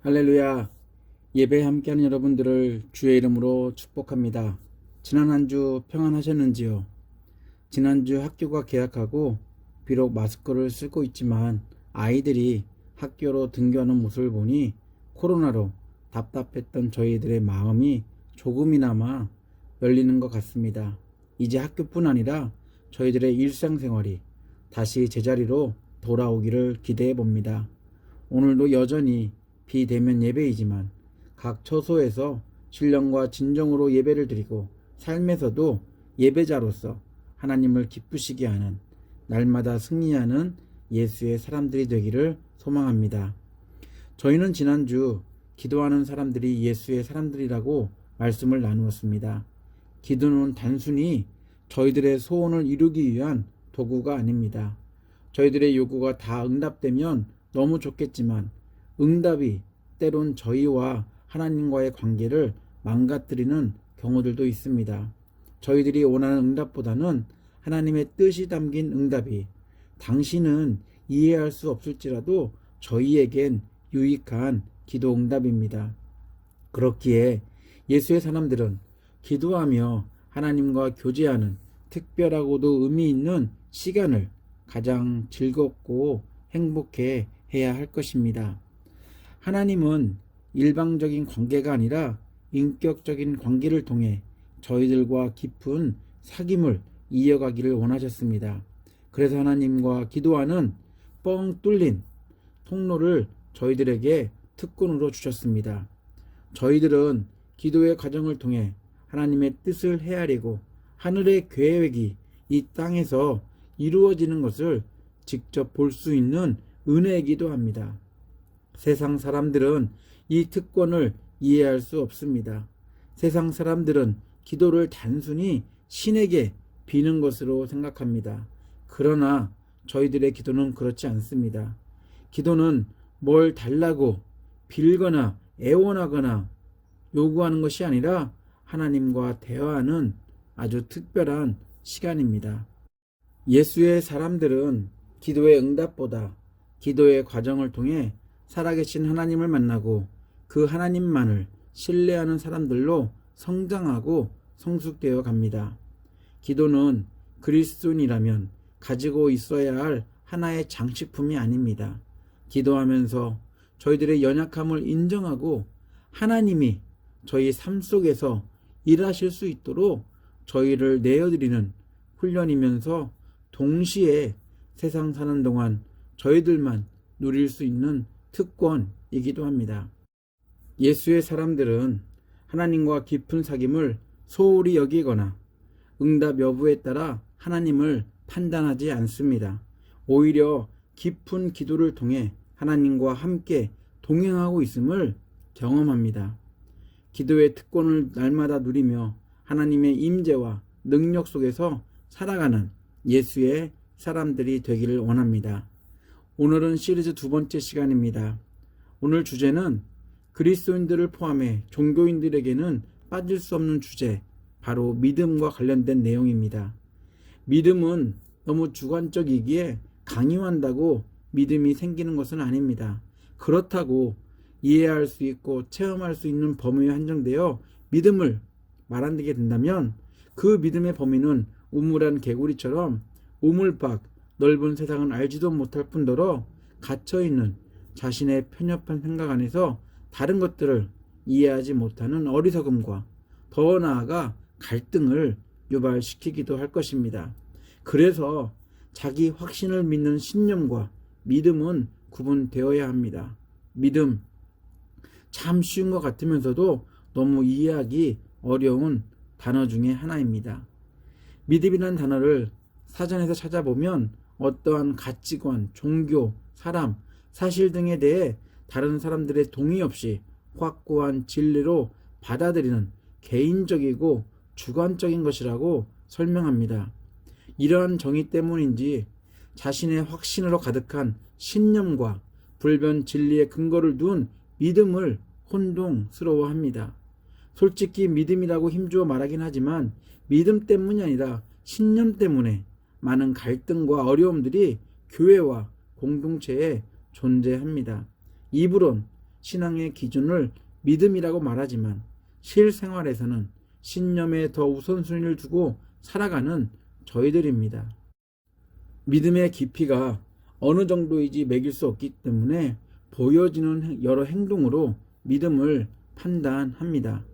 할렐루야. 예배에 함께하는 여러분들을 주의 이름으로 축복합니다. 지난 한 주 평안하셨는지요? 지난주 학교가 개학하고 비록 마스크를 쓰고 있지만 아이들이 학교로 등교하는 모습을 보니 코로나로 답답했던 저희들의 마음이 조금이나마 열리는 것 같습니다. 이제 학교뿐 아니라 저희들의 일상생활이 다시 제자리로 돌아오기를 기대해 봅니다. 오늘도 여전히 비대면 예배이지만 각 처소에서 신령과 진정으로 예배를 드리고 삶에서도 예배자로서 하나님을 기쁘시게 하는 날마다 승리하는 예수의 사람들이 되기를 소망합니다. 저희는 지난주 기도하는 사람들이 예수의 사람들이라고 말씀을 나누었습니다. 기도는 단순히 저희들의 소원을 이루기 위한 도구가 아닙니다. 저희들의 요구가 다 응답되면 너무 좋겠지만 응답이 때론 저희와 하나님과의 관계를 망가뜨리는 경우들도 있습니다. 저희들이 원하는 응답보다는 하나님의 뜻이 담긴 응답이 당신은 이해할 수 없을지라도 저희에겐 유익한 기도 응답입니다. 그렇기에 예수의 사람들은 기도하며 하나님과 교제하는 특별하고도 의미 있는 시간을 가장 즐겁고 행복해 해야 할 것입니다. 하나님은 일방적인 관계가 아니라 인격적인 관계를 통해 저희들과 깊은 사귐을 이어가기를 원하셨습니다. 그래서 하나님과 기도하는 뻥 뚫린 통로를 저희들에게 특권으로 주셨습니다. 저희들은 기도의 과정을 통해 하나님의 뜻을 헤아리고 하늘의 계획이 이 땅에서 이루어지는 것을 직접 볼 수 있는 은혜이기도 합니다. 세상 사람들은 이 특권을 이해할 수 없습니다. 세상 사람들은 기도를 단순히 신에게 비는 것으로 생각합니다. 그러나 저희들의 기도는 그렇지 않습니다. 기도는 뭘 달라고 빌거나 애원하거나 요구하는 것이 아니라 하나님과 대화하는 아주 특별한 시간입니다. 예수의 사람들은 기도의 응답보다 기도의 과정을 통해 살아계신 하나님을 만나고 그 하나님만을 신뢰하는 사람들로 성장하고 성숙되어 갑니다. 기도는 그리스도인이라면 가지고 있어야 할 하나의 장식품이 아닙니다. 기도하면서 저희들의 연약함을 인정하고 하나님이 저희 삶 속에서 일하실 수 있도록 저희를 내어드리는 훈련이면서 동시에 세상 사는 동안 저희들만 누릴 수 있는 특권이기도 합니다. 예수의 사람들은 하나님과 깊은 사귐을 소홀히 여기거나 응답 여부에 따라 하나님을 판단하지 않습니다. 오히려 깊은 기도를 통해 하나님과 함께 동행하고 있음을 경험합니다. 기도의 특권을 날마다 누리며 하나님의 임재와 능력 속에서 살아가는 예수의 사람들이 되기를 원합니다. 오늘은 시리즈 두 번째 시간입니다. 오늘 주제는 그리스도인들을 포함해 종교인들에게는 빠질 수 없는 주제, 바로 믿음과 관련된 내용입니다. 믿음은 너무 주관적이기에 강요한다고 믿음이 생기는 것은 아닙니다. 그렇다고 이해할 수 있고 체험할 수 있는 범위에 한정되어 믿음을 말한다게 된다면 그 믿음의 범위는 우물한 개구리처럼 우물밖 넓은 세상은 알지도 못할 뿐더러 갇혀있는 자신의 편협한 생각 안에서 다른 것들을 이해하지 못하는 어리석음과 더 나아가 갈등을 유발시키기도 할 것입니다. 그래서 자기 확신을 믿는 신념과 믿음은 구분되어야 합니다. 믿음, 참 쉬운 것 같으면서도 너무 이해하기 어려운 단어 중에 하나입니다. 믿음이라는 단어를 사전에서 찾아보면 어떠한 가치관, 종교, 사람, 사실 등에 대해 다른 사람들의 동의 없이 확고한 진리로 받아들이는 개인적이고 주관적인 것이라고 설명합니다. 이러한 정의 때문인지 자신의 확신으로 가득한 신념과 불변 진리의 근거를 둔 믿음을 혼동스러워합니다. 솔직히 믿음이라고 힘주어 말하긴 하지만 믿음 때문이 아니라 신념 때문에 많은 갈등과 어려움들이 교회와 공동체에 존재합니다. 입으론 신앙의 기준을 믿음이라고 말하지만 실생활에서는 신념에 더 우선순위를 두고 살아가는 저희들입니다. 믿음의 깊이가 어느 정도인지 매길 수 없기 때문에 보여지는 여러 행동으로 믿음을 판단합니다.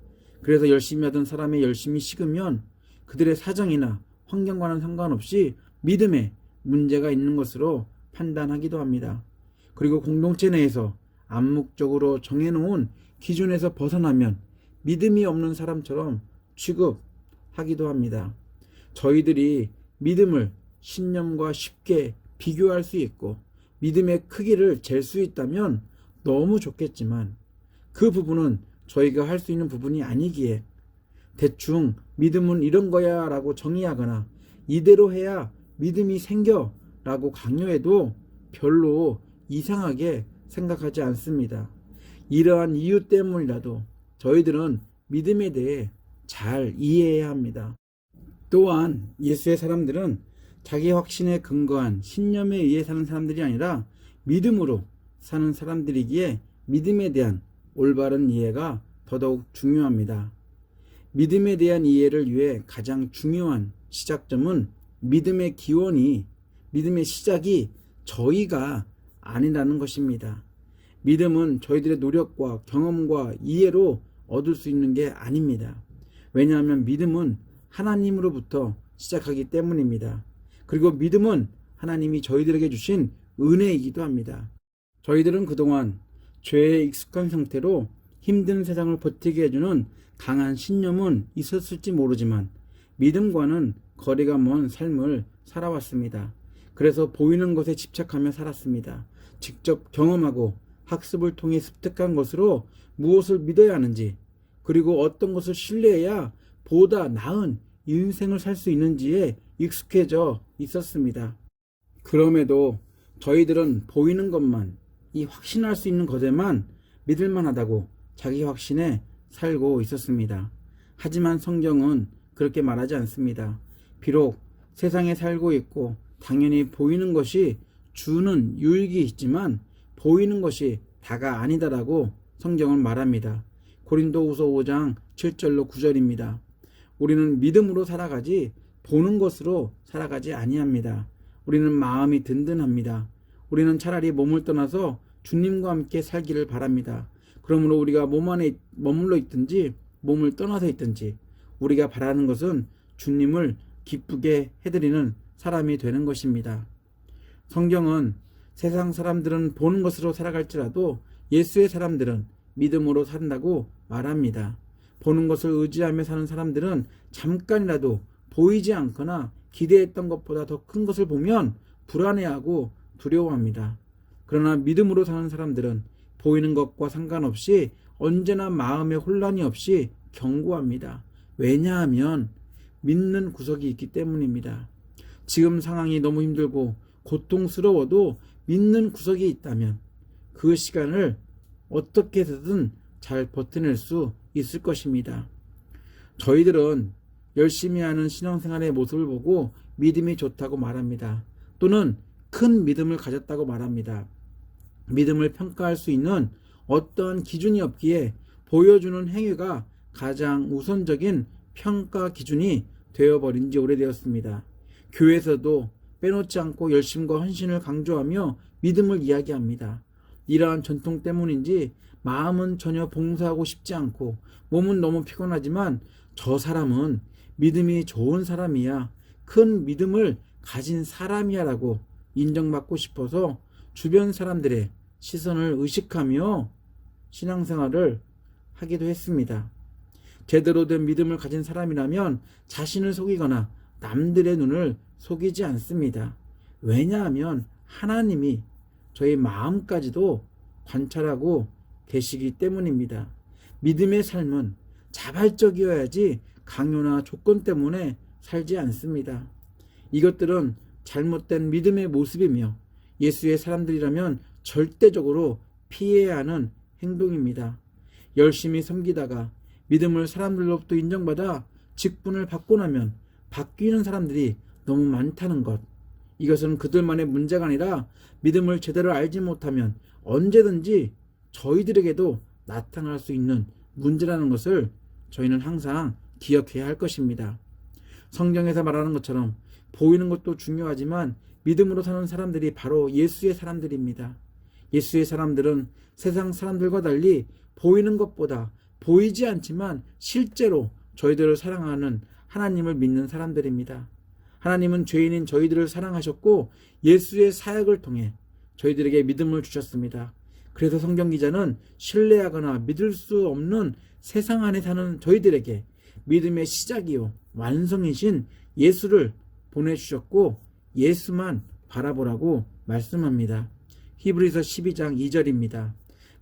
그래서 열심히 하던 사람이 열심히 식으면 그들의 사정이나 환경과는 상관없이 믿음에 문제가 있는 것으로 판단하기도 합니다. 그리고 공동체 내에서 암묵적으로 정해놓은 기준에서 벗어나면 믿음이 없는 사람처럼 취급하기도 합니다. 저희들이 믿음을 신념과 쉽게 비교할 수 있고 믿음의 크기를 잴 수 있다면 너무 좋겠지만 그 부분은 저희가 할 수 있는 부분이 아니기에 대충 믿음은 이런 거야 라고 정의하거나 이대로 해야 믿음이 생겨 라고 강요해도 별로 이상하게 생각하지 않습니다. 이러한 이유 때문이라도 저희들은 믿음에 대해 잘 이해해야 합니다. 또한 예수의 사람들은 자기 확신에 근거한 신념에 의해 사는 사람들이 아니라 믿음으로 사는 사람들이기에 믿음에 대한 올바른 이해가 더더욱 중요합니다. 믿음에 대한 이해를 위해 가장 중요한 시작점은 믿음의 기원이, 믿음의 시작이 저희가 아니라는 것입니다. 믿음은 저희들의 노력과 경험과 이해로 얻을 수 있는 게 아닙니다. 왜냐하면 믿음은 하나님으로부터 시작하기 때문입니다. 그리고 믿음은 하나님이 저희들에게 주신 은혜이기도 합니다. 저희들은 그동안 죄에 익숙한 상태로 힘든 세상을 버티게 해주는 강한 신념은 있었을지 모르지만 믿음과는 거리가 먼 삶을 살아왔습니다. 그래서 보이는 것에 집착하며 살았습니다. 직접 경험하고 학습을 통해 습득한 것으로 무엇을 믿어야 하는지, 그리고 어떤 것을 신뢰해야 보다 나은 인생을 살 수 있는지에 익숙해져 있었습니다. 그럼에도 저희들은 보이는 것만, 이 확신할 수 있는 것에만 믿을만하다고 자기 확신에 살고 있었습니다. 하지만 성경은 그렇게 말하지 않습니다. 비록 세상에 살고 있고 당연히 보이는 것이 주는 유익이 있지만 보이는 것이 다가 아니다라고 성경은 말합니다. 고린도후서 5장 7절로 9절입니다. 우리는 믿음으로 살아가지 보는 것으로 살아가지 아니합니다. 우리는 마음이 든든합니다. 우리는 차라리 몸을 떠나서 주님과 함께 살기를 바랍니다. 그러므로 우리가 몸 안에 머물러 있든지 몸을 떠나서 있든지 우리가 바라는 것은 주님을 기쁘게 해드리는 사람이 되는 것입니다. 성경은 세상 사람들은 보는 것으로 살아갈지라도 예수의 사람들은 믿음으로 산다고 말합니다. 보는 것을 의지하며 사는 사람들은 잠깐이라도 보이지 않거나 기대했던 것보다 더 큰 것을 보면 불안해하고 두려워합니다. 그러나 믿음으로 사는 사람들은 보이는 것과 상관없이 언제나 마음에 혼란이 없이 견고합니다. 왜냐하면 믿는 구석이 있기 때문입니다. 지금 상황이 너무 힘들고 고통스러워도 믿는 구석이 있다면 그 시간을 어떻게 해서든 잘 버텨낼 수 있을 것입니다. 저희들은 열심히 하는 신앙생활의 모습을 보고 믿음이 좋다고 말합니다. 또는 큰 믿음을 가졌다고 말합니다. 믿음을 평가할 수 있는 어떠한 기준이 없기에 보여주는 행위가 가장 우선적인 평가 기준이 되어버린 지 오래되었습니다. 교회에서도 빼놓지 않고 열심과 헌신을 강조하며 믿음을 이야기합니다. 이러한 전통 때문인지 마음은 전혀 봉사하고 싶지 않고 몸은 너무 피곤하지만 저 사람은 믿음이 좋은 사람이야, 큰 믿음을 가진 사람이야 라고 인정받고 싶어서 주변 사람들의 시선을 의식하며 신앙생활을 하기도 했습니다. 제대로 된 믿음을 가진 사람이라면 자신을 속이거나 남들의 눈을 속이지 않습니다. 왜냐하면 하나님이 저희 마음까지도 관찰하고 계시기 때문입니다. 믿음의 삶은 자발적이어야지 강요나 조건 때문에 살지 않습니다. 이것들은 잘못된 믿음의 모습이며 예수의 사람들이라면 절대적으로 피해야 하는 행동입니다. 열심히 섬기다가 믿음을 사람들로부터 인정받아 직분을 받고 나면 바뀌는 사람들이 너무 많다는 것. 이것은 그들만의 문제가 아니라 믿음을 제대로 알지 못하면 언제든지 저희들에게도 나타날 수 있는 문제라는 것을 저희는 항상 기억해야 할 것입니다. 성경에서 말하는 것처럼 보이는 것도 중요하지만 믿음으로 사는 사람들이 바로 예수의 사람들입니다. 예수의 사람들은 세상 사람들과 달리 보이는 것보다 보이지 않지만 실제로 저희들을 사랑하는 하나님을 믿는 사람들입니다. 하나님은 죄인인 저희들을 사랑하셨고 예수의 사역을 통해 저희들에게 믿음을 주셨습니다. 그래서 성경 기자는 신뢰하거나 믿을 수 없는 세상 안에 사는 저희들에게 믿음의 시작이요 완성이신 예수를 보내주셨고 예수만 바라보라고 말씀합니다. 히브리서 12장 2절입니다.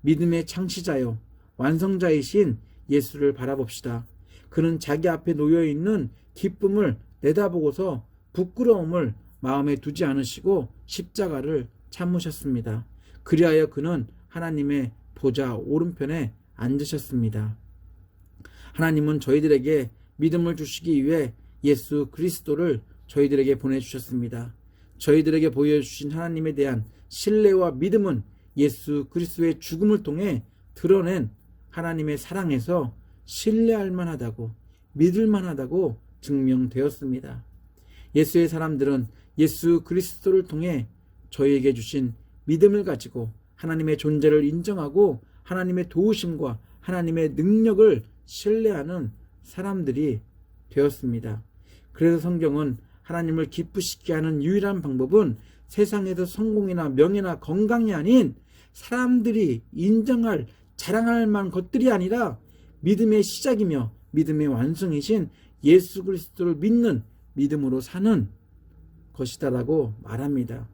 믿음의 창시자요 완성자이신 예수를 바라봅시다. 그는 자기 앞에 놓여있는 기쁨을 내다보고서 부끄러움을 마음에 두지 않으시고 십자가를 참으셨습니다. 그리하여 그는 하나님의 보좌 오른편에 앉으셨습니다. 하나님은 저희들에게 믿음을 주시기 위해 예수 그리스도를 저희들에게 보내주셨습니다. 저희들에게 보여주신 하나님에 대한 신뢰와 믿음은 예수 그리스도의 죽음을 통해 드러낸 하나님의 사랑에서 신뢰할 만하다고 믿을 만하다고 증명되었습니다. 예수의 사람들은 예수 그리스도를 통해 저희에게 주신 믿음을 가지고 하나님의 존재를 인정하고 하나님의 도우심과 하나님의 능력을 신뢰하는 사람들이 되었습니다. 그래서 성경은 하나님을 기쁘시게 하는 유일한 방법은 세상에서 성공이나 명예나 건강이 아닌 사람들이 인정할 자랑할 만한 것들이 아니라 믿음의 시작이며 믿음의 완성이신 예수 그리스도를 믿는 믿음으로 사는 것이다라고 말합니다.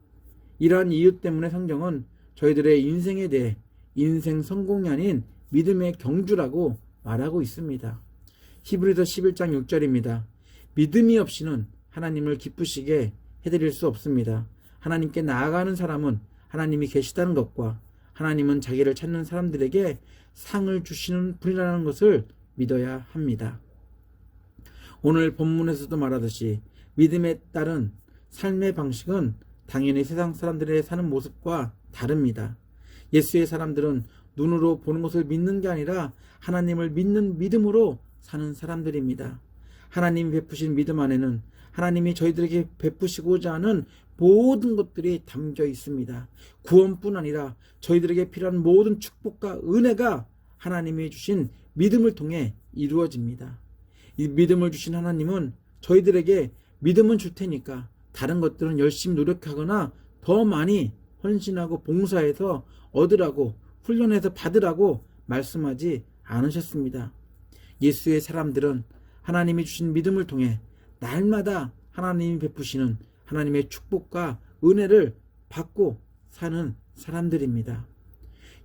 이러한 이유 때문에 성경은 저희들의 인생에 대해 인생 성공이 아닌 믿음의 경주라고 말하고 있습니다. 히브리서 11장 6절입니다. 믿음이 없이는 하나님을 기쁘시게 해드릴 수 없습니다. 하나님께 나아가는 사람은 하나님이 계시다는 것과 하나님은 자기를 찾는 사람들에게 상을 주시는 분이라는 것을 믿어야 합니다. 오늘 본문에서도 말하듯이 믿음에 따른 삶의 방식은 당연히 세상 사람들의 사는 모습과 다릅니다. 예수의 사람들은 눈으로 보는 것을 믿는 게 아니라 하나님을 믿는 믿음으로 사는 사람들입니다. 하나님이 베푸신 믿음 안에는 하나님이 저희들에게 베푸시고자 하는 모든 것들이 담겨 있습니다. 구원뿐 아니라 저희들에게 필요한 모든 축복과 은혜가 하나님이 주신 믿음을 통해 이루어집니다. 이 믿음을 주신 하나님은 저희들에게 믿음은 줄 테니까 다른 것들은 열심히 노력하거나 더 많이 헌신하고 봉사해서 얻으라고 훈련해서 받으라고 말씀하지 않으셨습니다. 예수의 사람들은 하나님이 주신 믿음을 통해 날마다 하나님이 베푸시는 하나님의 축복과 은혜를 받고 사는 사람들입니다.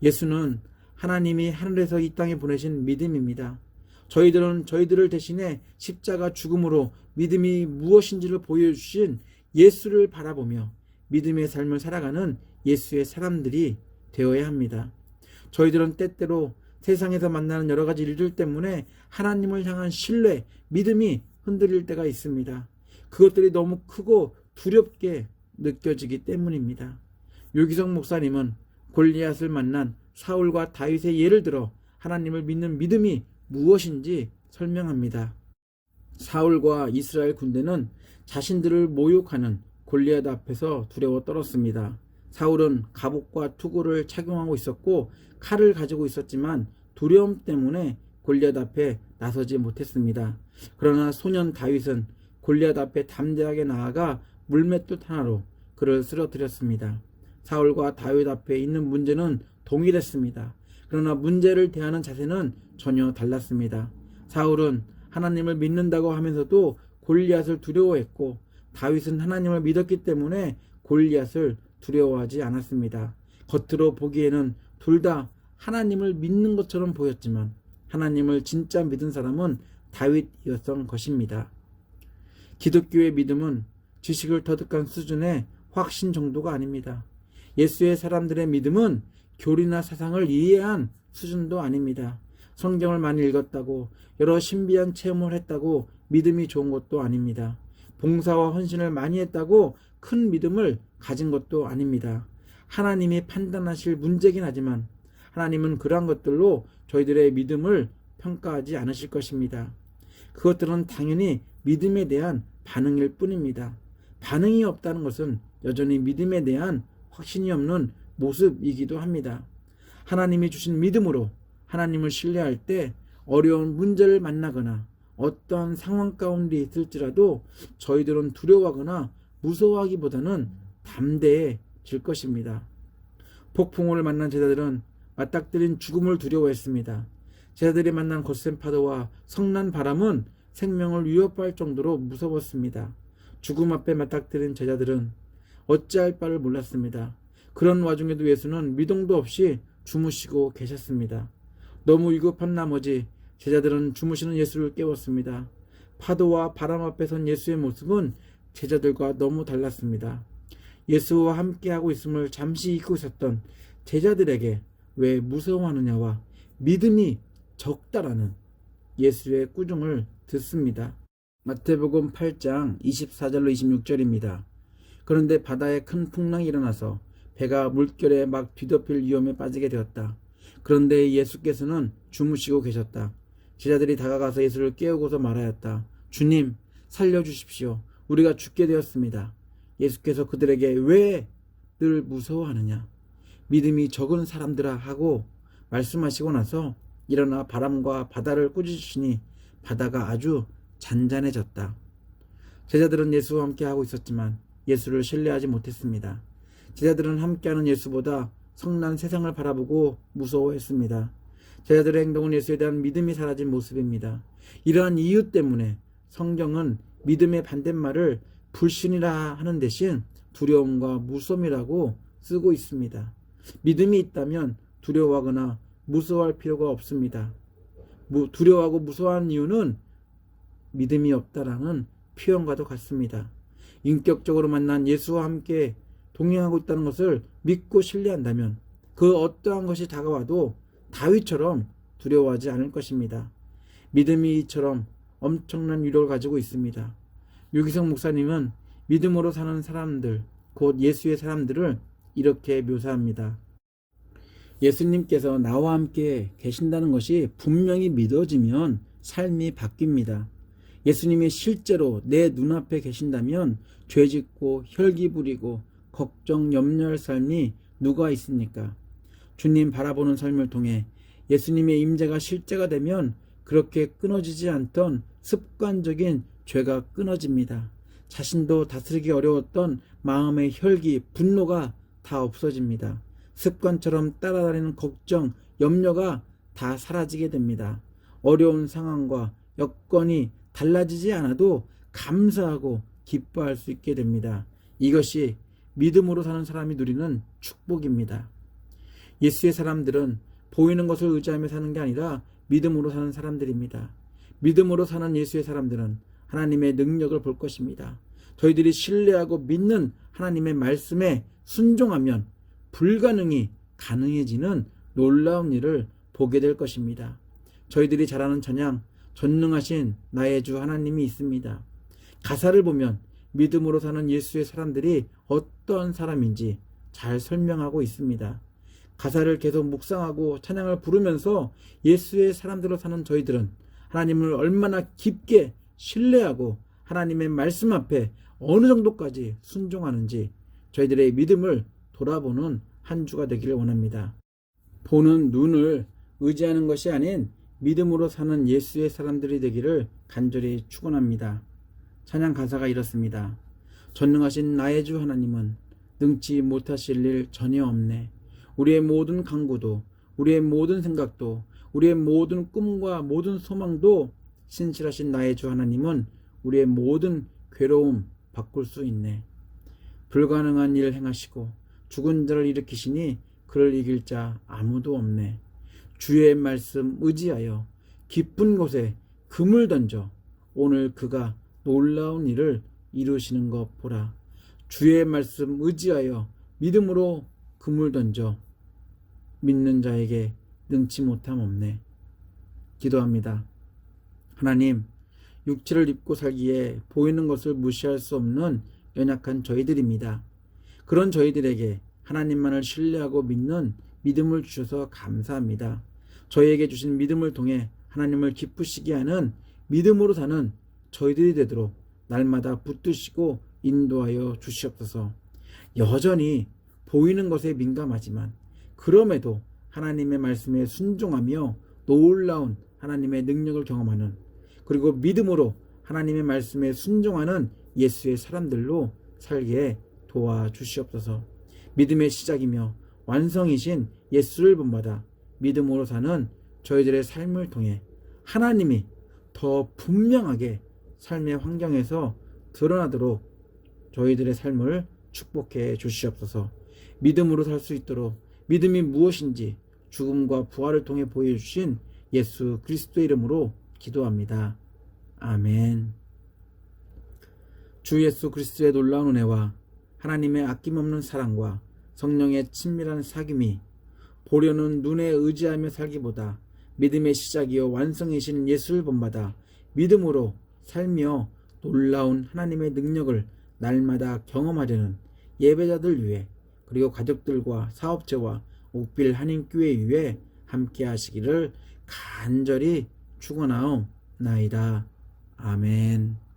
예수는 하나님이 하늘에서 이 땅에 보내신 믿음입니다. 저희들은 저희들을 대신해 십자가 죽음으로 믿음이 무엇인지를 보여주신 예수를 바라보며 믿음의 삶을 살아가는 예수의 사람들이 되어야 합니다. 저희들은 때때로 세상에서 만나는 여러 가지 일들 때문에 하나님을 향한 신뢰, 믿음이 흔들릴 때가 있습니다. 그것들이 너무 크고 두렵게 느껴지기 때문입니다. 유기성 목사님은 골리앗을 만난 사울과 다윗의 예를 들어 하나님을 믿는 믿음이 무엇인지 설명합니다. 사울과 이스라엘 군대는 자신들을 모욕하는 골리앗 앞에서 두려워 떨었습니다. 사울은 갑옷과 투구를 착용하고 있었고 칼을 가지고 있었지만 두려움 때문에 골리앗 앞에 나서지 못했습니다. 그러나 소년 다윗은 골리앗 앞에 담대하게 나아가 물맷돌 하나로 그를 쓰러뜨렸습니다. 사울과 다윗 앞에 있는 문제는 동일했습니다. 그러나 문제를 대하는 자세는 전혀 달랐습니다. 사울은 하나님을 믿는다고 하면서도 골리앗을 두려워했고 다윗은 하나님을 믿었기 때문에 골리앗을 두려워하지 않았습니다. 겉으로 보기에는 둘 다 하나님을 믿는 것처럼 보였지만 하나님을 진짜 믿은 사람은 다윗이었던 것입니다. 기독교의 믿음은 지식을 터득한 수준의 확신 정도가 아닙니다. 예수의 사람들의 믿음은 교리나 사상을 이해한 수준도 아닙니다. 성경을 많이 읽었다고 여러 신비한 체험을 했다고 믿음이 좋은 것도 아닙니다. 봉사와 헌신을 많이 했다고 큰 믿음을 가진 것도 아닙니다. 하나님이 판단하실 문제긴 하지만 하나님은 그러한 것들로 저희들의 믿음을 평가하지 않으실 것입니다. 그것들은 당연히 믿음에 대한 반응일 뿐입니다. 반응이 없다는 것은 여전히 믿음에 대한 확신이 없는 모습이기도 합니다. 하나님이 주신 믿음으로 하나님을 신뢰할 때 어려운 문제를 만나거나 어떠한 상황 가운데 있을지라도 저희들은 두려워하거나 무서워하기보다는 담대해질 것입니다. 폭풍우를 만난 제자들은 맞닥뜨린 죽음을 두려워했습니다. 제자들이 만난 거센 파도와 성난 바람은 생명을 위협할 정도로 무서웠습니다. 죽음 앞에 맞닥뜨린 제자들은 어찌할 바를 몰랐습니다. 그런 와중에도 예수는 미동도 없이 주무시고 계셨습니다. 너무 위급한 나머지 제자들은 주무시는 예수를 깨웠습니다. 파도와 바람 앞에 선 예수의 모습은 제자들과 너무 달랐습니다. 예수와 함께하고 있음을 잠시 잊고 있었던 제자들에게 왜 무서워하느냐와 믿음이 적다라는 예수의 꾸중을 듣습니다. 마태복음 8장 24절로 26절입니다. 그런데 바다에 큰 풍랑이 일어나서 배가 물결에 막 뒤덮일 위험에 빠지게 되었다. 그런데 예수께서는 주무시고 계셨다. 제자들이 다가가서 예수를 깨우고서 말하였다. 주님, 살려주십시오. 우리가 죽게 되었습니다. 예수께서 그들에게 왜 늘 무서워하느냐? 믿음이 적은 사람들아 하고 말씀하시고 나서 일어나 바람과 바다를 꾸짖으시니 바다가 아주 잔잔해졌다. 제자들은 예수와 함께하고 있었지만 예수를 신뢰하지 못했습니다. 제자들은 함께하는 예수보다 성난 세상을 바라보고 무서워했습니다. 제자들의 행동은 예수에 대한 믿음이 사라진 모습입니다. 이러한 이유 때문에 성경은 믿음의 반대말을 불신이라 하는 대신 두려움과 무서움이라고 쓰고 있습니다. 믿음이 있다면 두려워하거나 무서워할 필요가 없습니다. 두려워하고 무서워하는 이유는 믿음이 없다라는 표현과도 같습니다. 인격적으로 만난 예수와 함께 동행하고 있다는 것을 믿고 신뢰한다면 그 어떠한 것이 다가와도 다윗처럼 두려워하지 않을 것입니다. 믿음이 이처럼 엄청난 위력을 가지고 있습니다. 유기성 목사님은 믿음으로 사는 사람들, 곧 예수의 사람들을 이렇게 묘사합니다. 예수님께서 나와 함께 계신다는 것이 분명히 믿어지면 삶이 바뀝니다. 예수님이 실제로 내 눈앞에 계신다면 죄짓고 혈기 부리고 걱정 염려할 삶이 누가 있습니까? 주님 바라보는 삶을 통해 예수님의 임재가 실제가 되면 그렇게 끊어지지 않던 습관적인 죄가 끊어집니다. 자신도 다스리기 어려웠던 마음의 혈기, 분노가 다 없어집니다. 습관처럼 따라다니는 걱정, 염려가 다 사라지게 됩니다. 어려운 상황과 여건이 달라지지 않아도 감사하고 기뻐할 수 있게 됩니다. 이것이 믿음으로 사는 사람이 누리는 축복입니다. 예수의 사람들은 보이는 것을 의지하며 사는 게 아니라 믿음으로 사는 사람들입니다. 믿음으로 사는 예수의 사람들은 하나님의 능력을 볼 것입니다. 저희들이 신뢰하고 믿는 하나님의 말씀에 순종하면 불가능이 가능해지는 놀라운 일을 보게 될 것입니다. 저희들이 잘 아는 찬양, 전능하신 나의 주 하나님이 있습니다. 가사를 보면 믿음으로 사는 예수의 사람들이 어떠한 사람인지 잘 설명하고 있습니다. 가사를 계속 묵상하고 찬양을 부르면서 예수의 사람들로 사는 저희들은 하나님을 얼마나 깊게 신뢰하고 하나님의 말씀 앞에 어느 정도까지 순종하는지 저희들의 믿음을 돌아보는 한 주가 되기를 원합니다. 보는 눈을 의지하는 것이 아닌 믿음으로 사는 예수의 사람들이 되기를 간절히 축원합니다. 찬양 가사가 이렇습니다. 전능하신 나의 주 하나님은 능치 못하실 일 전혀 없네. 우리의 모든 간구도, 우리의 모든 생각도, 우리의 모든 꿈과 모든 소망도 신실하신 나의 주 하나님은 우리의 모든 괴로움 바꿀 수 있네. 불가능한 일을 행하시고 죽은 자를 일으키시니 그를 이길 자 아무도 없네. 주의 말씀 의지하여 깊은 곳에 금을 던져 오늘 그가 놀라운 일을 이루시는 것 보라. 주의 말씀 의지하여 믿음으로 금을 던져 믿는 자에게 능치 못함 없네. 기도합니다. 하나님, 육체를 입고 살기에 보이는 것을 무시할 수 없는 연약한 저희들입니다. 그런 저희들에게 하나님만을 신뢰하고 믿는 믿음을 주셔서 감사합니다. 저희에게 주신 믿음을 통해 하나님을 기쁘시게 하는 믿음으로 사는 저희들이 되도록 날마다 붙드시고 인도하여 주시옵소서. 여전히 보이는 것에 민감하지만 그럼에도 하나님의 말씀에 순종하며 놀라운 하나님의 능력을 경험하는, 그리고 믿음으로 하나님의 말씀에 순종하는 예수의 사람들로 살게 도와주시옵소서. 믿음의 시작이며 완성이신 예수를 본받아 믿음으로 사는 저희들의 삶을 통해 하나님이 더 분명하게 삶의 환경에서 드러나도록 저희들의 삶을 축복해 주시옵소서. 믿음으로 살 수 있도록 믿음이 무엇인지 죽음과 부활을 통해 보여주신 예수 그리스도의 이름으로 기도합니다. 아멘. 주 예수 그리스도의 놀라운 은혜와 하나님의 아낌없는 사랑과 성령의 친밀한 사귐이 보려는 눈에 의지하며 살기보다 믿음의 시작이요 완성이신 예수를 본받아 믿음으로 살며 놀라운 하나님의 능력을 날마다 경험하려는 예배자들 위해, 그리고 가족들과 사업체와 옥빌 한인교회 위에 함께 하시기를 간절히 축원하옵나이다. 아멘.